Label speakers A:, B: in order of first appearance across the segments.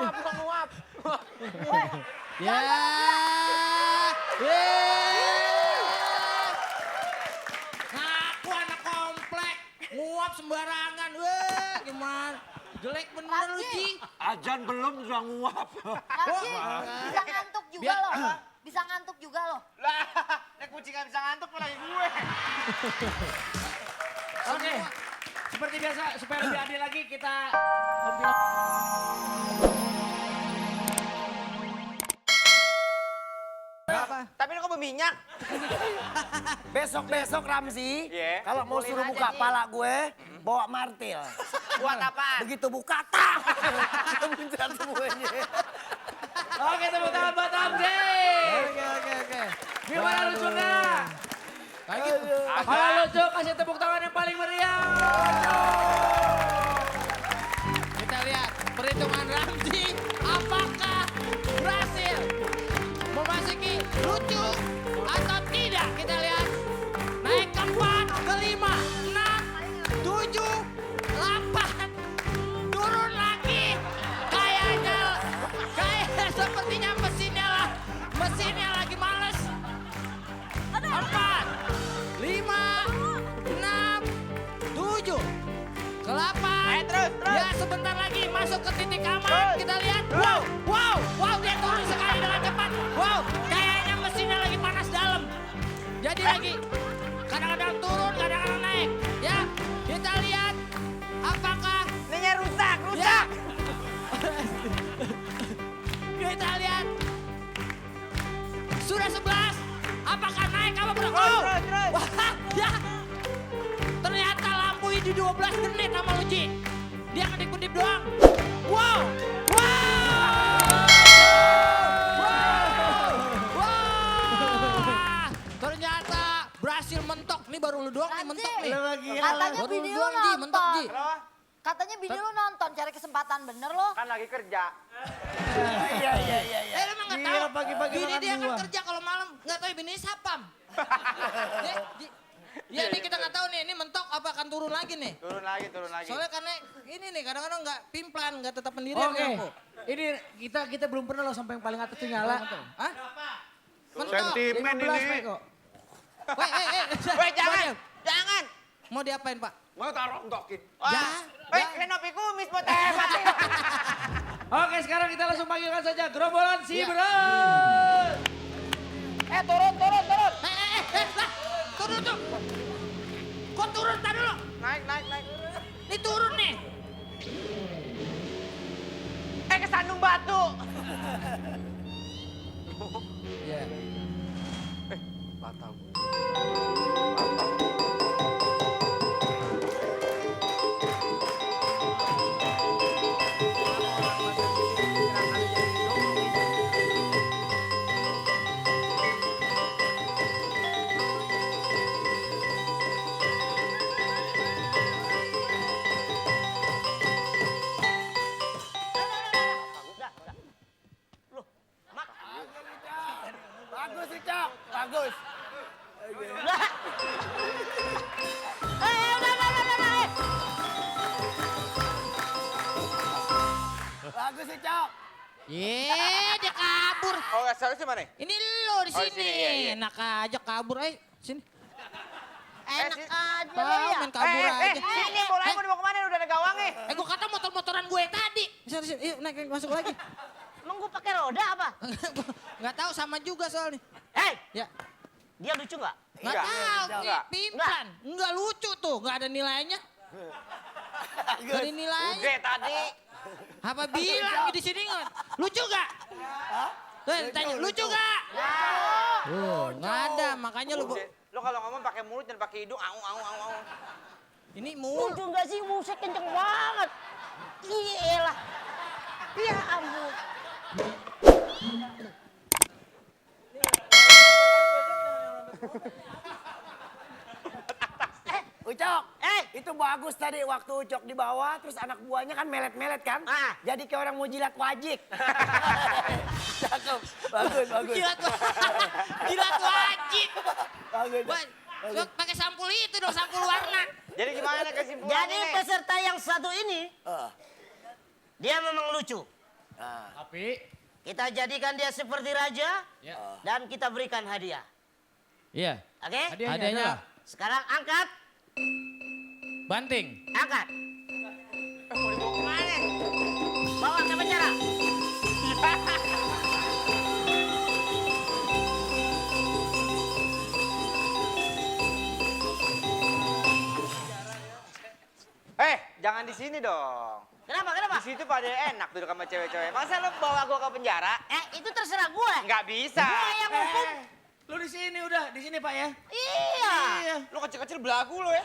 A: nguap, bukan nguap.
B: Ya. Ngaku anak komplek, nguap sembarangan. Weh, gimana? Jelek bener lu, Ji.
C: Ajan belum sudah nguap.
D: Ramji, bisa ngantuk juga loh. Bisa ngantuk juga loh.
A: Lah, nek kucing gak bisa ngantuk malah gue.
B: Oke. Seperti biasa, supaya lebih adil lagi kita
A: Tapi lu kok berminyak?
E: Besok Ramzi,
A: Iya.
E: kalau mau suruh buka pala gue, bawa martil.
A: Buat apaan?
E: Begitu buka, tak! Muncrat semuanya.
B: Oke, tepuk tangan buat Ramzi. Oke. Gimana lucunya? Kalau lucu, kasih tepuk tangan yang paling meriah. Kita lihat perhitungan Ramzi, apakah berhasil memasuki lucu atau tidak? Kita lihat. Naik ke 4, ke 5, 6, 7, 8. Turun lagi. Kayaknya sepertinya mesinnya lagi males. 4, 5, 6, 7, ke 8.
A: Terus.
B: Ya sebentar lagi masuk ke titik aman. Kita lihat. Wow, dia turun sekali dengan cepat. Wow, kayaknya mesinnya lagi panas dalam. Jadi lagi kadang-kadang turun, kadang-kadang naik. Ya, kita lihat apakah
A: Ininya rusak.
B: ya. Kita lihat. Sudah 11. Apakah naik apa belum?
A: Terus.
B: Wah, ya. Ternyata lampu di 12 menit sama lu, Ji. Dia ngedip-ngedip doang. Wow. Ternyata berhasil mentok. Nih baru lu doang nih mentok nih.
D: Katanya
B: Baru
D: bini
B: lu
D: lu
B: doang, Ji. Mentok, Ji.
D: nonton. Katanya bini lu nonton, cari kesempatan bener lo.
A: Kan lagi kerja.
E: Iya.
B: Lu emang nggak tahu. Bini dia kan kerja kalau malam. Nggak tahu bini sapam. Ya ini kita nggak tahu nih. Ini mentok apa akan turun lagi nih?
A: Turun lagi.
B: Soalnya karena ini nih kadang-kadang nggak pimplan, nggak tetap pendirian.
F: Oke,
B: aku.
F: ini kita belum pernah loh sampai yang paling atas tuh nyala.
B: Hah? Mentok.
C: Sentimen
F: 15
C: ini.
F: Pak, kok.
A: Weh, jangan.
B: Mau diapain, Pak?
C: Mau taruh entokin.
A: Wah. Weh, Renopi kumis buat hebat.
F: Oke, sekarang kita langsung panggilkan saja gerombolan si
B: Iya.
F: Bron.
A: Turun.
B: Lah, turun tuh. Kok turun? Tar dulu.
A: Naik.
B: Ini turun nih.
A: Kesandung batu.
B: Iya.
C: Batal.
E: Bagus, Ricok. Bagus. Bagus, Ricok.
B: Dia kabur.
A: Oh, seharusnya mana?
B: Ini lo di
A: Oh, di
B: sini.
A: sini, iya.
B: Enak aja kabur. Sini.
D: Enak
A: si-
D: aja
B: Tahu
D: lo ya.
B: main kabur aja.
A: Sini bolanya mau dibawa kemana? Udah ada gawangnya.
B: Gua kata motor-motoran gue tadi. Sini, yuk naik masuk lagi.
D: Emang gue pakai roda apa?
B: Nggak tahu sama juga soalnya.
D: Hei,
B: Ya,
D: dia lucu nggak?
B: nggak
A: Enggak.
B: tahu.
A: Enggak.
B: Pimplan. Nggak lucu tuh. Nggak ada nilainya. Nggak ada nilainya.
A: Udah tadi.
B: Apa bilang di sini nggak? Lucu gak? Tuh, tanya, lucu gak? Nggak ada. Makanya lu...
A: Lo kalau ngomong pakai mulut dan pakai hidung, au.
B: Ini mul.
D: Lucu nggak sih? Musik kenceng banget. Iyalah. Ya ampun.
E: Ucok, itu bagus tadi waktu Ucok di bawah, terus anak buahnya kan melet-melet kan?
D: Ah.
E: Jadi kayak orang mau jilat wajik. Cakep, bagus.
B: Jilat wajib.
E: Bagus.
B: Wah, pakai sampul itu dong, sampul warna.
A: Jadi gimana kesimpulannya
D: Jadi
A: nih?
D: peserta yang satu ini, dia memang lucu.
F: Tapi,
D: Kita jadikan dia seperti raja
F: ya.
D: dan kita berikan hadiah.
F: Iya.
D: Oke?
F: Hadiahnya adalah
D: Sekarang angkat,
B: Banting.
D: angkat. Bawa ke penjara.
A: Jangan di sini dong.
D: Kenapa? Kenapa?
A: Di situ pada enak duduk sama cewek-cewek. Masa lo bawa gua ke penjara?
D: Itu terserah gue.
A: Nggak bisa.
D: Gue yang hukum.
F: Lu di sini udah, di sini Pak ya.
D: Iya.
A: Lo kecil-kecil belagu lo ya.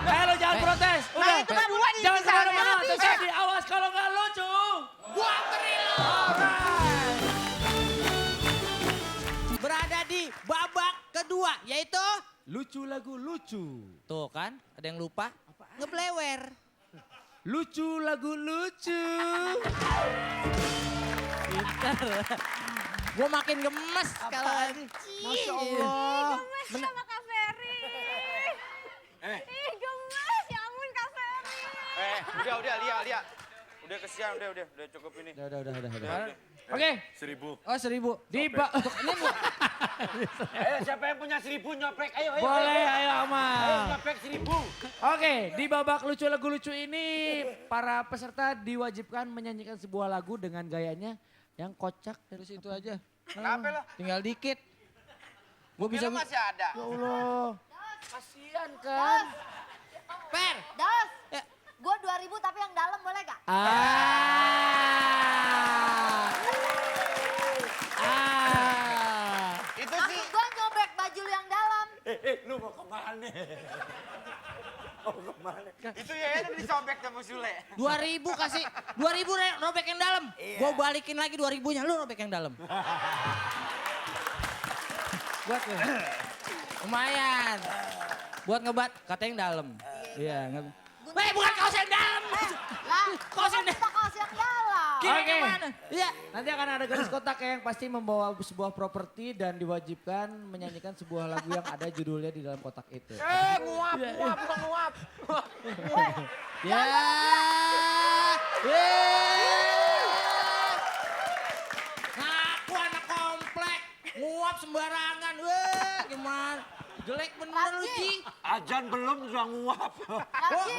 F: Lo jangan protes. Udah.
A: itu kan gua di
F: Jangan
A: sana,
F: kemana-mana.
A: nggak bisa.
F: Terjadi. Awas kalau nggak lucu.
B: Gua beri lo. Berada di babak kedua, yaitu
F: Lucu lagu lucu.
B: tuh kan, ada yang lupa ngeblewer.
F: Lucu lagu lucu.
B: Pinter. Gua makin gemes kalau
F: Masya Allah.
G: Gemes sama Kak Ferry. Ih, gemes. Ya ampun Kak Ferry.
A: Udah, Lia. Udah kesian, udah cukup ini.
F: Udah. Oke.
C: 1000.
F: Oh 1000. Di ini
C: Siapa yang punya 1000 nyoprek? Ayo.
F: boleh, ayo
C: Ayo
F: Amal.
C: nyoprek 1000.
F: Oke, di babak lucu lagu lucu ini para peserta diwajibkan menyanyikan sebuah lagu dengan gayanya yang kocak dari situ aja.
A: Kenapa lo?
B: tinggal dikit. Gua
A: Bisa
B: bisa
A: masih ada.
F: Ya Allah. Kasihan kan.
B: Per.
G: Das,
B: Ya.
G: gue 2000 tapi yang dalam boleh gak?
A: Itu sih.
G: Maksud gue nyobek baju lu yang dalam.
C: Lu mau kemana?
A: Itu ya udah disobek sama Sule.
B: 2000 kasih 2000 robek yang dalam. Gua balikin lagi 2000-nya, lu robek yang dalam.
F: Buat lo.
B: Lumayan. Buat ngebat kata yang dalam.
F: Iya.
B: Bukan kaos yang dalam.
G: Lah,
B: Kaos yang
G: kita kaos yang dalam.
B: Kira
F: Oke.
B: mana? Iya.
F: Nanti akan ada garis kotak yang pasti membawa sebuah properti dan diwajibkan menyanyikan sebuah lagu yang ada judulnya di dalam kotak itu.
A: Nguap, bukan nguap.
B: Ya. Ngaku anak komplek. Nguap sembarangan. Weh, gimana? Jelek bener lu, Ji.
C: Ajan belum udah nguap.
G: Lagi,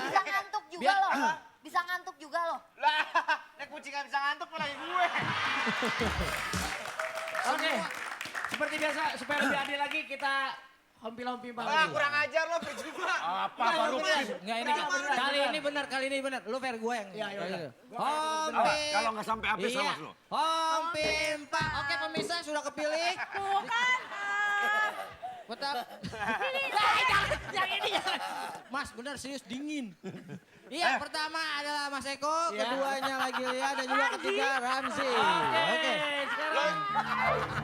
G: bisa ngantuk juga
B: Biar-
G: loh. Bisa ngantuk juga loh.
A: Lah, nek kucing gak bisa ngantuk malah gue.
F: Oke. Seperti biasa supaya lebih adil lagi kita hompi-hompi
A: Ah, kurang ajar lo percuma.
C: Apa baru
B: Enggak ini kali ini benar. Lu fair gue yang. Iya, iya.
C: Kalau nggak sampai habis
B: Iya.
C: awas lo.
B: Hompi 4. Oke pemirsa sudah kepilih.
G: Bukan.
B: Betul. Jangan ini jangan. Mas benar serius dingin. Iya pertama adalah Mas Eko, keduanya lagi Lia dan juga ketiga Ramzi. Oke.
F: Sekarang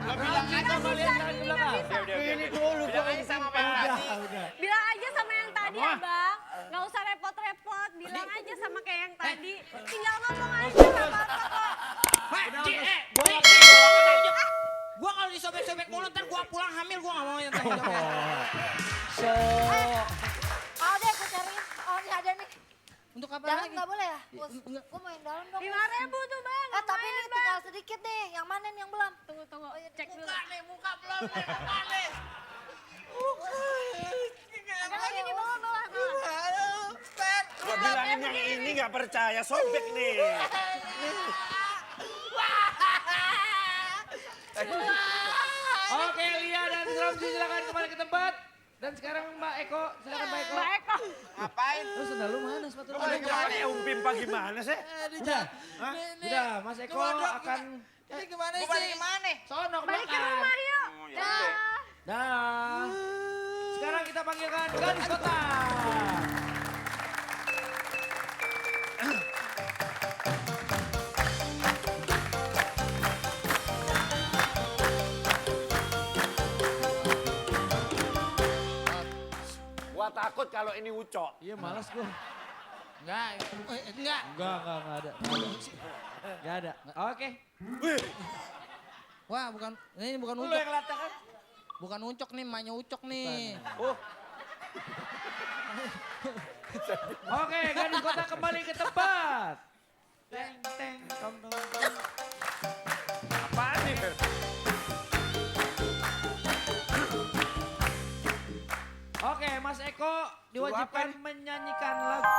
A: Lo bilang aja sama
F: kalian jalan ke belakang.
A: Ini dulu. Bilang aja sama Melati.
G: Bilang aja sama yang tadi ya bang. Gak usah repot-repot. Bilang aja sama kayak yang tadi. Tinggal ngomong aja gak apa-apa kok.
B: Gua kalau disobek-sobek mulu ntar gua pulang hamil gua gak mau yang tanggung jawab.
G: Ada aku cariin. Oh ini ada nih.
B: Untuk apa
G: Dalam
B: lagi?
G: gak boleh ya? Bos, gue mau yang dalam dong.
H: 5.000 tuh bang.
G: Tapi ini tinggal sedikit nih. Yang mana nih yang belum?
H: Tunggu, cek dulu.
B: Muka belum nih, muka nih.
G: Ada lagi di bawah.
C: Gua bilangin yang ini nggak percaya, sobek nih.
F: Oke, Lia dan Ramzi silakan kembali ke tempat. Dan sekarang Mbak Eko, silakan Mbak Eko.
A: Ngapain?
F: Lu sendal lu mana sepatu lu?
C: Balik kemana ya umpim pak gimana sih?
F: Udah, udah Mas Eko akan
B: Ini gimana
A: Gue balik
B: sih?
A: kemana?
F: sono ke
H: Balik ke
F: belakang.
H: rumah yuk.
A: Oh, ya udah.
F: Dah. Sekarang kita panggilkan garis kota.
C: Gua takut kalau ini ucok.
F: Iya malas gua.
B: Enggak.
F: Enggak ada. Enggak ada. Oke.
B: Wah, ini bukan
F: Lu
B: ucok.
F: yang latah kan?
B: Bukan ucok nih, emaknya ucok nih.
F: Oke, garis kota kembali ke tempat. teng teng tong tong.
C: Apaan nih?
F: Oke, Mas Eko diwajibkan menyanyikan lagu.